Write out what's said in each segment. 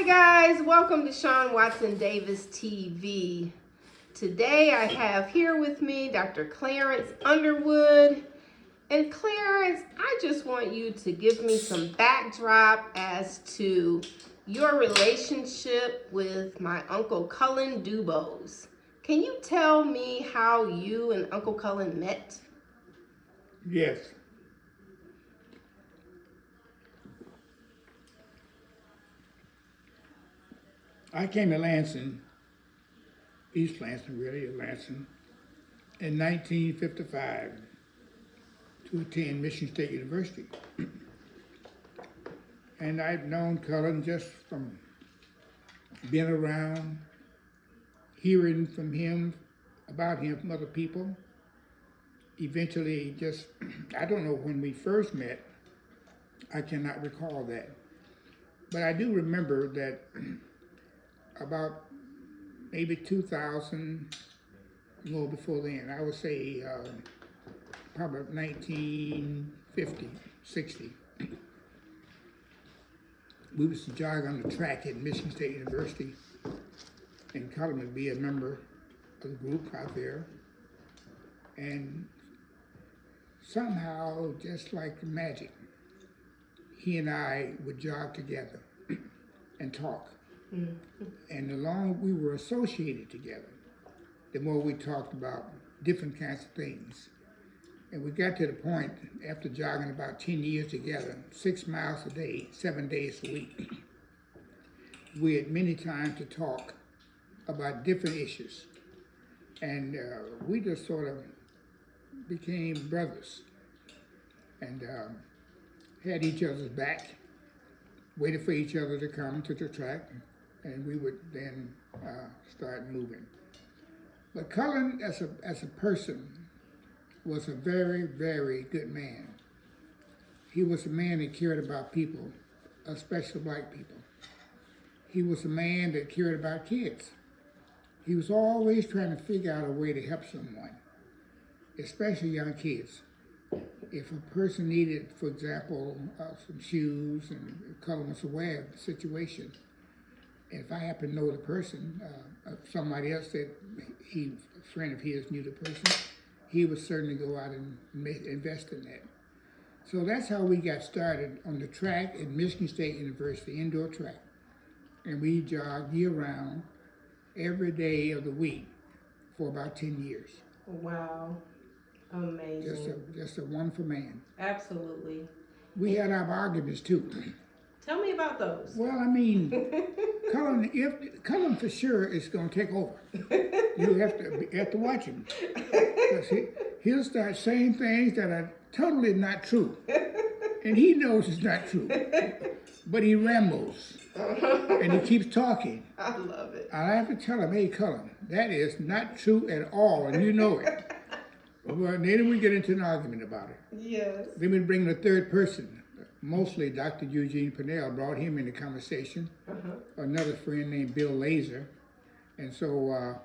Hi guys, welcome to Shawn Watson Davis TV. Today I have here with me Dr. Clarence Underwood. And Clarence, I just want you to give me some backdrop as to your relationship with my Uncle Cullen Dubose. Can you tell me how you and Uncle Cullen met? Yes. I came to Lansing, East Lansing really, Lansing, in 1955 to attend Michigan State University. And I've known Cullen just from being around, hearing from him, about him from other people. Eventually just, I don't know when we first met, I cannot recall that. But I do remember that about maybe 2000, a little before then, I would say probably 1950, 60. We was to jog on the track at Michigan State University, and Cullen would be a member of the group out there. And somehow, just like magic, he and I would jog together and talk. Mm-hmm. And the longer we were associated together, the more we talked about different kinds of things. And we got to the point, after jogging about 10 years together, 6 miles a day, 7 days a week, we had many times to talk about different issues. And we just sort of became brothers and had each other's back, waited for each other to come to the track, and we would then start moving. But Cullen, as a person, was a very, very good man. He was a man that cared about people, especially black people. He was a man that cared about kids. He was always trying to figure out a way to help someone, especially young kids. If a person needed, for example, some shoes, and Cullen was aware of the situation, if I happen to know the person, somebody else that a friend of his knew the person, he would certainly go out and invest in that. So that's how we got started on the track at Michigan State University, indoor track. And we jogged year-round, every day of the week, for about 10 years. Wow, amazing. Just a wonderful man. Absolutely. We had our arguments too. Tell me about those. Well, I mean, Cullen for sure is going to take over. You have to watch him. He'll start saying things that are totally not true. And he knows it's not true. But he rambles. And he keeps talking. I love it. I have to tell him, hey, Cullen, that is not true at all, and you know it. Well, then we get into an argument about it. Yes. Then we bring in a third person. Mostly Dr. Eugene Pennell brought him into conversation. Another friend named Bill Laser. And so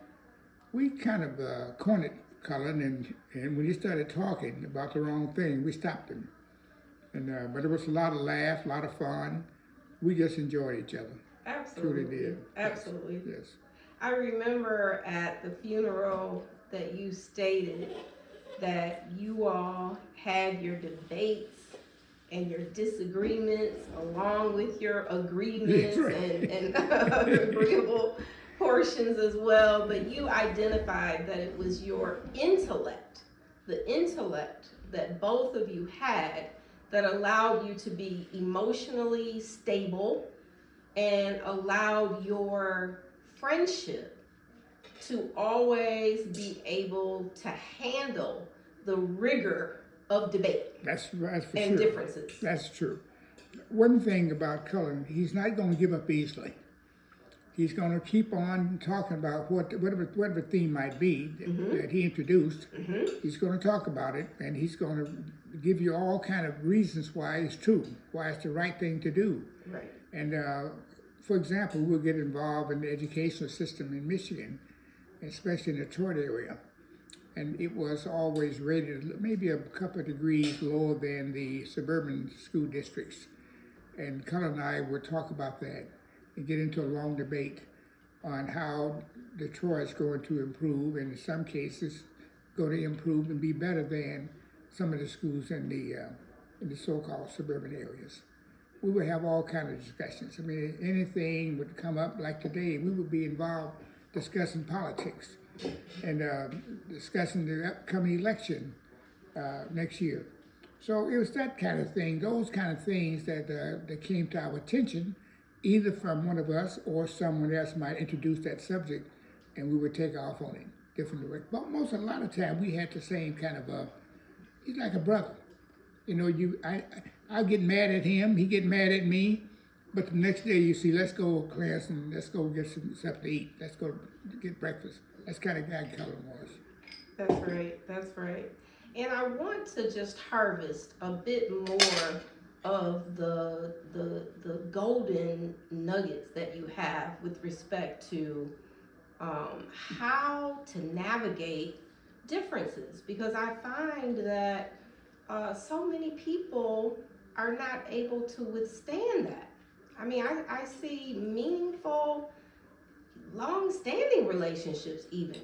we kind of cornered Cullen, and when he started talking about the wrong thing, we stopped him. And but it was a lot of laugh, a lot of fun. We just enjoyed each other. Absolutely. Truly did. Absolutely. Yes. I remember at the funeral that you stated that you all had your debates and your disagreements along with your agreements. Right. and agreeable portions as well, but you identified that it was your intellect, the intellect that both of you had, that allowed you to be emotionally stable and allowed your friendship to always be able to handle the rigor of debate. That's for and sure. Differences. That's true. One thing about Cullen, he's not going to give up easily. He's going to keep on talking about whatever theme might be that he introduced. He's going to talk about it, and he's going to give you all kind of reasons why it's true, why it's the right thing to do. Right. And for example, we'll get involved in the educational system in Michigan, especially in the Detroit area. And it was always rated maybe a couple of degrees lower than the suburban school districts. And Cullen and I would talk about that. and get into a long debate on how Detroit's going to improve, and in some cases, going to improve and be better than some of the schools in the so-called suburban areas. We would have all kinds of discussions. I mean, anything would come up like today, we would be involved discussing politics and discussing the upcoming election next year. So it was that kind of thing, those kind of things that came to our attention, either from one of us or someone else might introduce that subject, and we would take off on it different direction. But a lot of time we had the same kind of he's like a brother. You know, I get mad at him, he get mad at me, but the next day you see, let's go, Clarence, and let's go get something to eat. Let's go get breakfast. That's kind of guy Cullen was. That's right. That's right. And I want to just harvest a bit more of the golden nuggets that you have with respect to how to navigate differences, because I find that so many people are not able to withstand that. I mean, I see meaningful, long-standing relationships even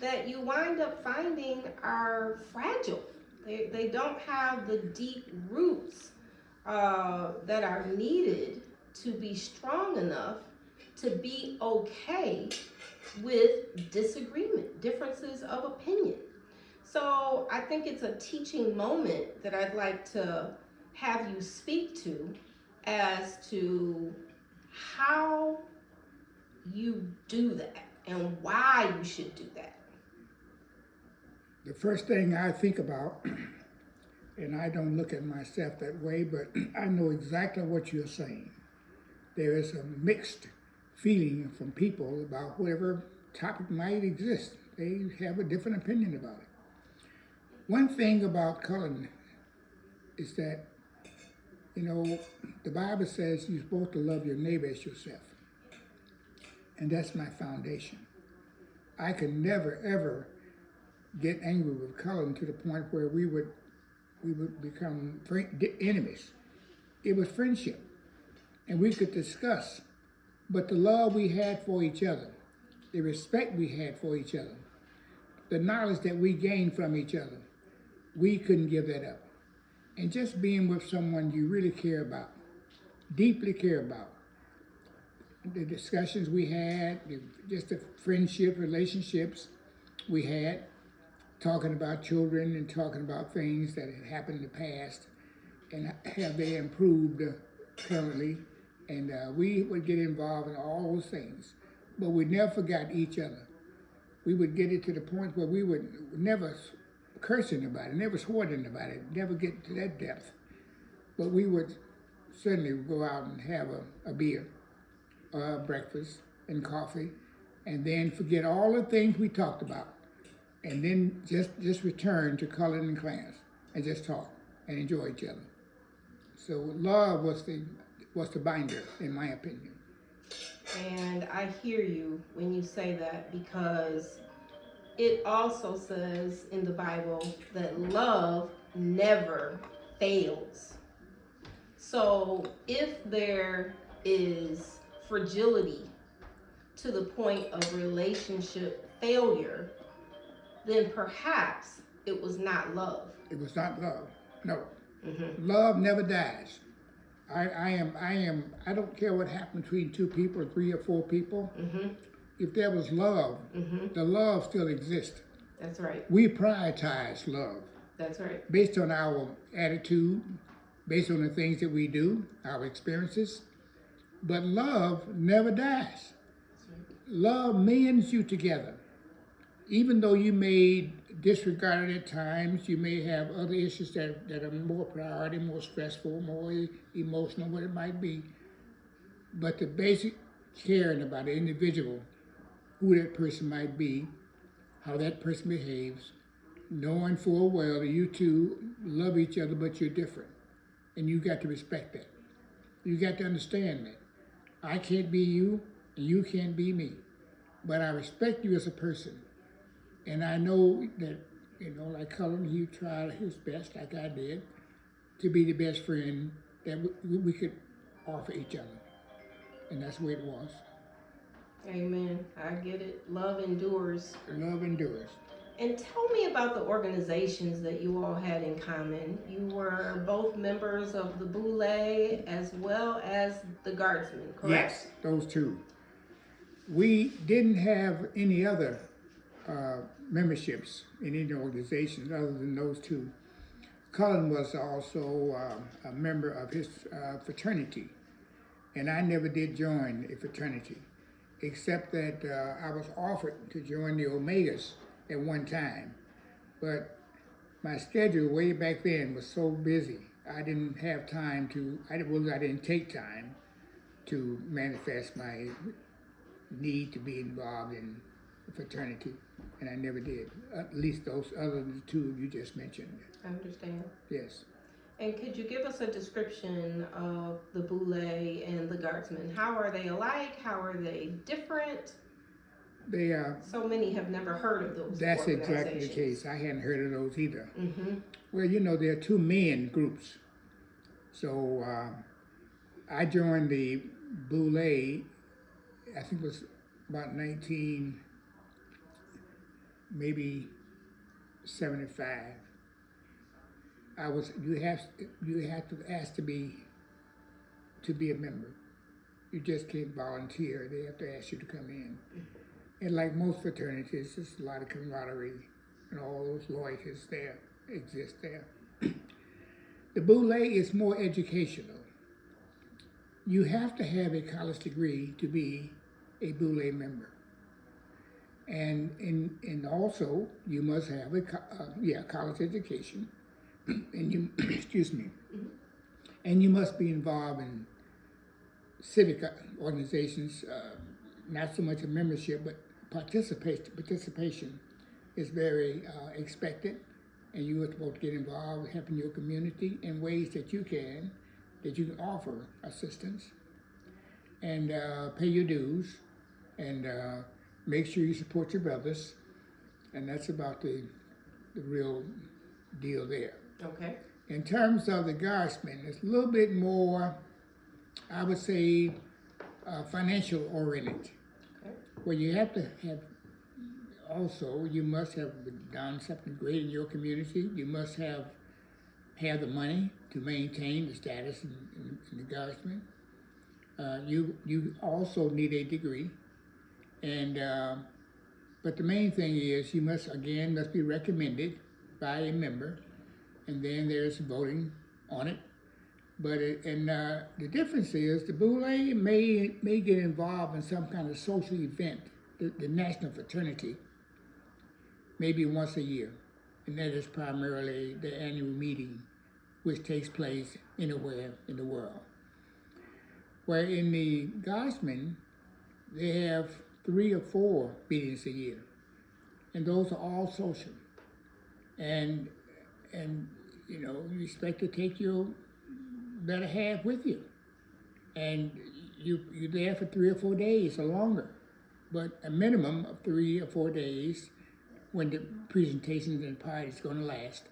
that you wind up finding are fragile. They don't have the deep roots that are needed to be strong enough to be okay with disagreement, differences of opinion. So I think it's a teaching moment that I'd like to have you speak to as to how you do that and why you should do that. The first thing I think about, and I don't look at myself that way, but I know exactly what you're saying. There is a mixed feeling from people about whatever topic might exist. They have a different opinion about it. One thing about Cullen is that, you know, the Bible says you're supposed to love your neighbor as yourself. And that's my foundation. I could never, ever get angry with Cullen to the point where we would become enemies. It was friendship, and we could discuss. But the love we had for each other, the respect we had for each other, the knowledge that we gained from each other, we couldn't give that up. And just being with someone you really care about, deeply care about, the discussions we had, just the friendship, relationships we had, talking about children and talking about things that had happened in the past and have they improved currently. And we would get involved in all those things, but we never forgot each other. We would get it to the point where we would never curse anybody, never swore at anybody, never get to that depth. But we would certainly go out and have a beer, breakfast and coffee, and then forget all the things we talked about, and then just return to Cullen and Clarence and just talk and enjoy each other. So love was the binder, in my opinion. And I hear you when you say that, because it also says in the Bible that love never fails. So if there is fragility to the point of relationship failure, then perhaps it was not love. It was not love. No. Mm-hmm. Love never dies. I don't care what happened between two people or three or four people. Mm-hmm. If there was love, Mm-hmm. the love still exists. That's right. We prioritize love. That's right. Based on our attitude, based on the things that we do, our experiences. But love never dies. Love mends you together. Even though you may disregard it at times, you may have other issues that are more priority, more stressful, more emotional, what it might be. But the basic caring about the individual, who that person might be, how that person behaves, knowing full well that you two love each other, but you're different. And you got to respect that. You got to understand that. I can't be you, and you can't be me. But I respect you as a person. And I know that, you know, like Cullen, he tried his best, like I did, to be the best friend that we could offer each other. And that's the way it was. Amen. I get it. Love endures. Love endures. And tell me about the organizations that you all had in common. You were both members of the Boule as well as the Guardsmen, correct? Yes, those two. We didn't have any other memberships in any organizations other than those two. Cullen was also a member of his fraternity, and I never did join a fraternity, except that I was offered to join the Omegas at one time, but my schedule way back then was so busy, I didn't have time to, I didn't take time to manifest my need to be involved in a fraternity, and I never did, at least those other than the two you just mentioned. I understand. Yes. And could you give us a description of the Boule and the Guardsmen? How are they alike? How are they different? They are. So many have never heard of those. That's exactly the case. I hadn't heard of those either. Mm-hmm. Well, you know, there are two men groups. So I joined the Boule, I think it was about 19, maybe 75. You have to ask to be a member. You just can't volunteer. They have to ask you to come in. And like most fraternities, there's a lot of camaraderie and all those loyalties there exist there. The Boule is more educational. You have to have a college degree to be a Boule member. And also you must have a college education, and you excuse me, and you must be involved in civic organizations. Not so much a membership, but participation is very expected, and you are supposed to get involved, helping your community in ways that you can offer assistance, and pay your dues, and make sure you support your brothers, and that's about the real deal there. Okay. In terms of the Guardsmen, it's a little bit more, I would say, financial oriented. Okay. Well, you have to have, also, you must have done something great in your community. You must have the money to maintain the status in the Guardsmen. You also need a degree, and but the main thing is you must be recommended by a member, and then there's voting on it. But the difference is the Boule may get involved in some kind of social event, the national fraternity, maybe once a year, and that is primarily the annual meeting, which takes place anywhere in the world. Where in the Guardsmen, they have 3 or 4 meetings a year, and those are all social. And you know, you expect to take your better half with you, and you're there for 3 or 4 days or longer, but a minimum of 3 or 4 days when the presentations and party is going to last.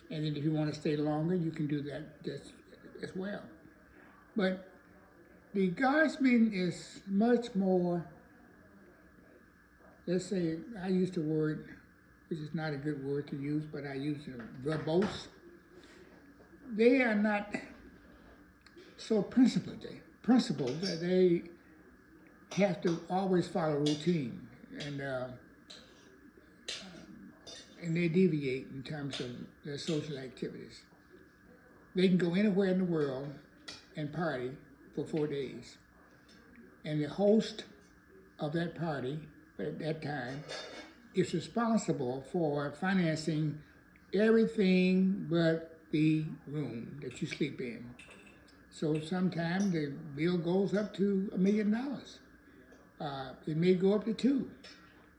And then if you want to stay longer, you can do that just as well. But the Guardsman is much more, let's say, I use the word, which is not a good word to use, but I use it, verbose. They are not so principled that they have to always follow routine, and they deviate in terms of their social activities. They can go anywhere in the world and party for 4 days, and the host of that party at that time is responsible for financing everything but the room that you sleep in. So sometimes the bill goes up to $1 million. It may go up to 2,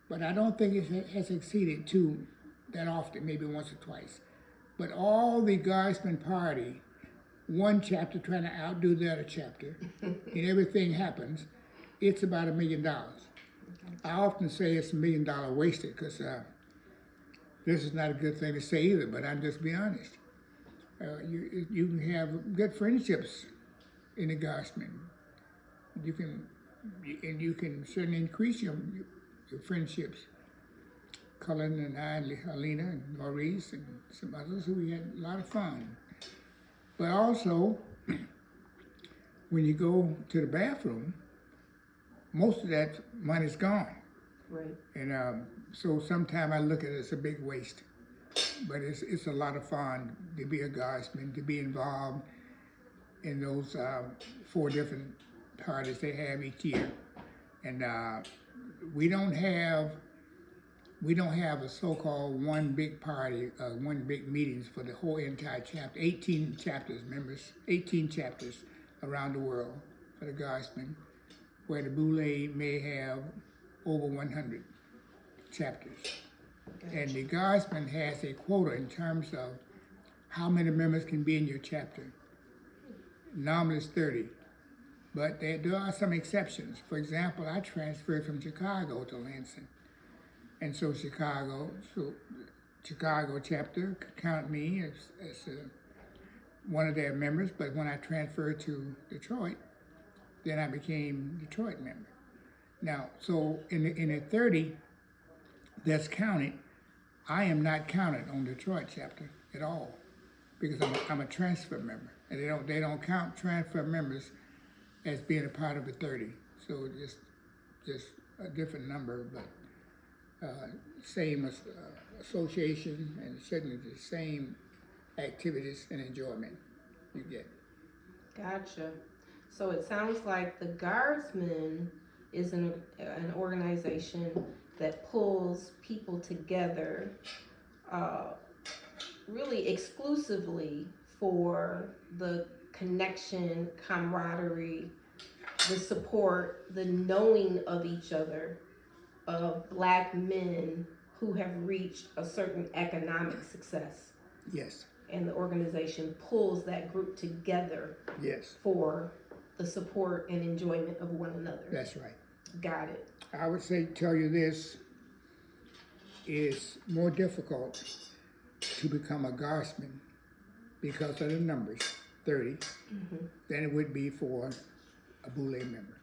but I don't think it has exceeded 2 that often, maybe once or twice. But all the Guardsmen party, one chapter trying to outdo the other chapter, and everything happens, it's about $1 million. I often say it's $1 million wasted, because this is not a good thing to say either, but I'm just being honest. You can have good friendships in the Guardsmen, you can, and you can certainly increase your friendships. Cullen and I, and Alina and Maurice and some others who we had a lot of fun. But also, when you go to the bathroom, most of that money's gone. Right. And so sometimes I look at it as a big waste. But it's a lot of fun to be a guardsman, to be involved in those 4 different parties they have each year. And we don't have a so-called one big party, one big meetings for the whole entire chapter. 18 chapters, members, 18 chapters around the world for the guardsmen, where the Boule may have over 100 chapters. Gotcha. And the guardsman has a quota in terms of how many members can be in your chapter. Normally it's 30, but there are some exceptions. For example, I transferred from Chicago to Lansing. And so Chicago chapter counted me as one of their members, but when I transferred to Detroit, then I became Detroit member. Now, so in the 30 that's counted, I am not counted on Detroit chapter at all, because I'm a transfer member, and they don't count transfer members as being a part of the 30. So just a different number, but same association, and certainly the same activities and enjoyment you get. Gotcha. So it sounds like the Guardsmen is an organization that pulls people together really exclusively for the connection, camaraderie, the support, the knowing of each other, of Black men who have reached a certain economic success. Yes. And the organization pulls that group together. Yes. For the support and enjoyment of one another. That's right. Got it. I would tell you this is more difficult to become a guardsman because of the numbers, 30, than it would be for a Boule member.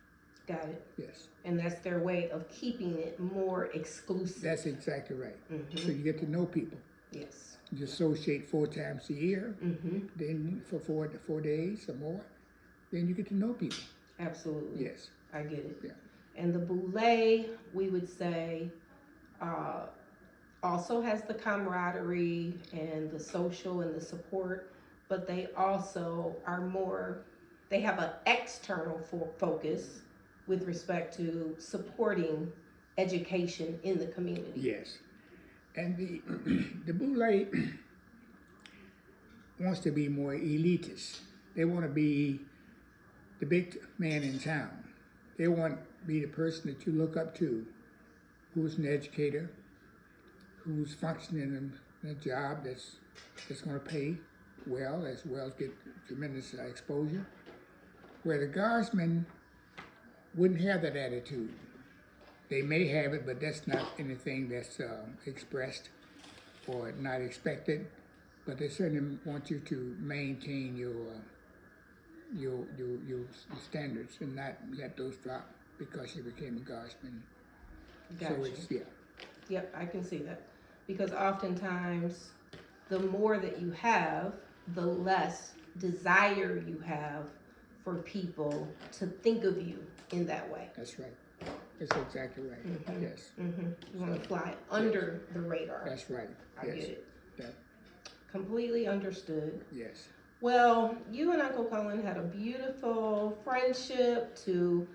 Got it. Yes. And that's their way of keeping it more exclusive. That's exactly right. So you get to know people. Yes. You associate 4 times a year, then for 4 days or more, then you get to know people. Absolutely. Yes. I get it. Yeah. And the Boule, we would say, also has the camaraderie and the social and the support, but they also are more, they have an external focus with respect to supporting education in the community. Yes. And the Boule wants to be more elitist. They want to be the big man in town. They want to be the person that you look up to, who's an educator, who's functioning in a job that's going to pay well as get tremendous exposure. Where the guardsmen wouldn't have that attitude. They may have it, but that's not anything that's expressed or not expected. But they certainly want you to maintain your standards and not let those drop because you became a guardsman. Gotcha. So it's, yeah. Yep, I can see that. Because oftentimes, the more that you have, the less desire you have for people to think of you in that way. That's right. That's exactly right. Yes. You want to fly under the radar. That's right. I get it. Yeah. Completely understood. Yes. Well, you and Uncle Cullen had a beautiful friendship to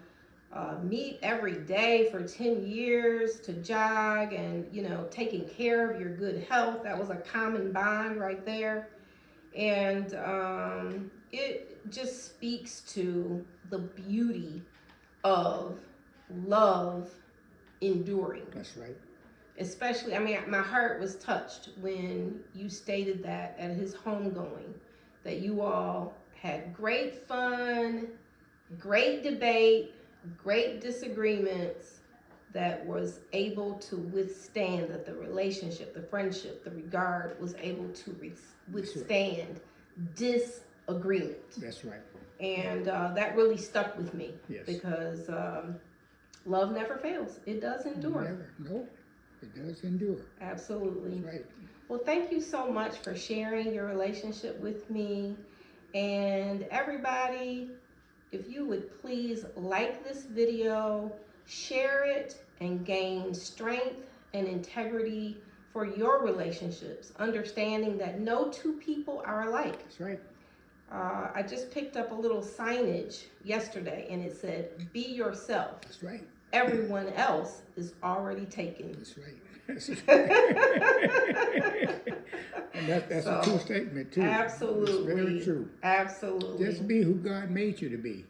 meet every day for 10 years, to jog and, taking care of your good health. That was a common bond right there. And it just speaks to the beauty of love enduring. That's right. Especially, my heart was touched when you stated that at his homegoing, that you all had great fun, great debate, great disagreements that was able to withstand, that the relationship, the friendship, the regard was able to withstand agreement. That's right. And that really stuck with me. Yes. Because love never fails. It does endure. Never. No, it does endure. Absolutely. That's right. Well, thank you so much for sharing your relationship with me. And everybody, if you would please like this video, share it, and gain strength and integrity for your relationships, understanding that no two people are alike. That's right. I just picked up a little signage yesterday and it said, "Be yourself. That's right. Everyone else is already taken." That's right. And that's So, a true statement too. Absolutely. It's very true. Absolutely. Just be who God made you to be.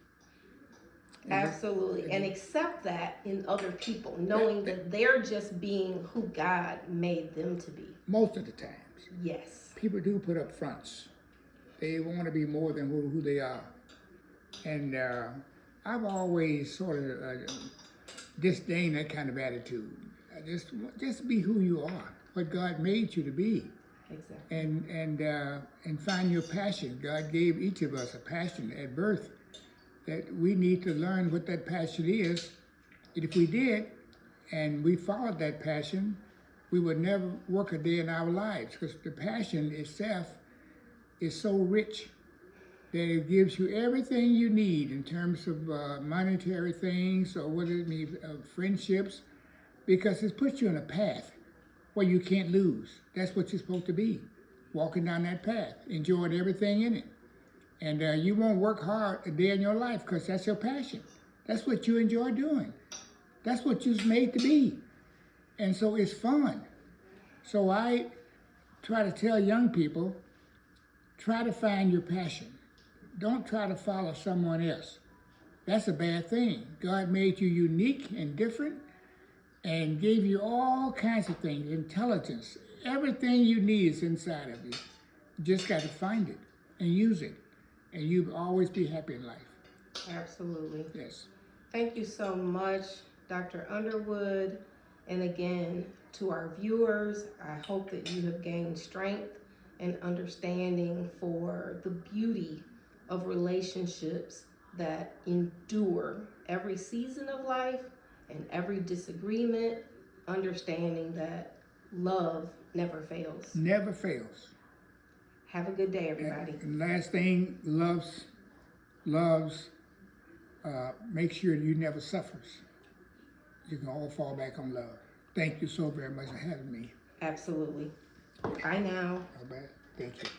Absolutely. And accept that in other people, knowing that they're just being who God made them to be. Most of the times. Yes. People do put up fronts. They want to be more than who they are. And I've always sort of disdained that kind of attitude. Just be who you are, what God made you to be. Exactly. And find your passion. God gave each of us a passion at birth that we need to learn what that passion is. And if we did, and we followed that passion, we would never work a day in our lives, because the passion itself is so rich that it gives you everything you need in terms of monetary things, or whether it be friendships, because it puts you on a path where you can't lose. That's what you're supposed to be, walking down that path, enjoying everything in it. And you won't work hard a day in your life, because that's your passion. That's what you enjoy doing. That's what you're made to be. And so it's fun. So I try to tell young people, try to find your passion. Don't try to follow someone else. That's a bad thing. God made you unique and different and gave you all kinds of things, intelligence. Everything you need is inside of you. You just got to find it and use it, and you'll always be happy in life. Absolutely. Yes. Thank you so much, Dr. Underwood. And again, to our viewers, I hope that you have gained strength and understanding for the beauty of relationships that endure every season of life and every disagreement, understanding that love never fails. Never fails. Have a good day, everybody. And last thing, loves, make sure you never suffers. You can all fall back on love. Thank you so very much for having me. Absolutely. Bye now. All right. Thank you.